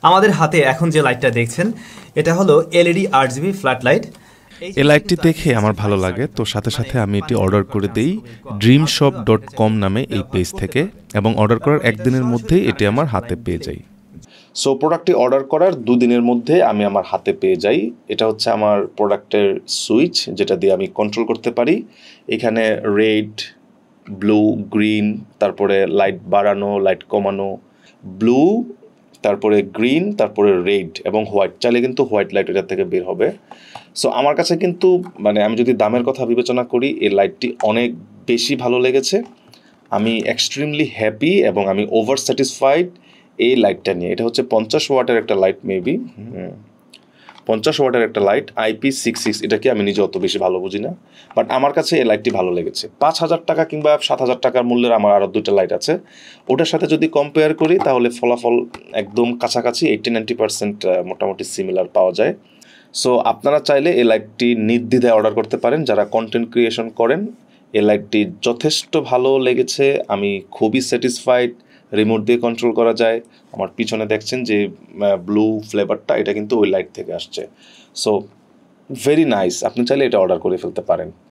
আমাদের হাতে এখন যে লাইটটা দেখছেন এটা হলো এলইডি RGB ফ্ল্যাট লাইট। এই লাইটটি দেখে আমার ভালো লাগে, তো সাথে সাথে আমি এটি অর্ডার করে দেই dreamshop.com নামে এই পেজ থেকে, এবং অর্ডার করার একদিনের মধ্যেই এটি আমার হাতে পেয়ে যাই। সো প্রোডাক্টটি অর্ডার করার 2 দিনের মধ্যে আমি আমার হাতে পেয়ে যাই। এটা হচ্ছে আমার প্রোডাক্টের সুইচ, যেটা দিয়ে আমি কন্ট্রোল করতে পারি। এখানে রেড, ব্লু, গ্রিন, তারপরে লাইট বাড়ানো, লাইট কমানো, ব্লু, তারপরে গ্রিন, তারপরে রেড এবং হোয়াইট। চাইলে কিন্তু হোয়াইট লাইট এটার থেকে বের হবে। সো আমার কাছে কিন্তু মানে আমি যদি দামের কথা বিবেচনা করি, এই লাইটটি অনেক বেশি ভালো লেগেছে। আমি এক্সট্রিমলি হ্যাপি এবং আমি ওভার স্যাটিসফাইড এই লাইটটা নিয়ে। এটা হচ্ছে 50 ওয়াটের একটা লাইট, মেবি 50 ওয়াটের একটা লাইট, IP66। এটাকে আমি নিজে অত বেশি ভালো বুঝি না, বাট আমার কাছে এই লাইটটি ভালো লেগেছে। 5,000 টাকা কিংবা 7,000 টাকার মূল্যের আমার আরও 2টা লাইট আছে, ওটার সাথে যদি কম্পেয়ার করি তাহলে ফলাফল একদম কাছাকাছি, 80-90% মোটামুটি সিমিলার পাওয়া যায়। সো আপনারা চাইলে এই লাইটটি নির্দ্বিধায় অর্ডার করতে পারেন যারা কন্টেন্ট ক্রিয়েশন করেন। এই লাইটটি যথেষ্ট ভালো লেগেছে, আমি খুবই স্যাটিসফাইড। রিমোট দিয়ে কন্ট্রোল করা যায়। আমার পিছনে দেখছেন যে ব্লু ফ্লেভারটা, এটা কিন্তু ওই লাইট থেকে আসছে। সো ভেরি নাইস, আপনি চাইলে এটা অর্ডার করে ফেলতে পারেন।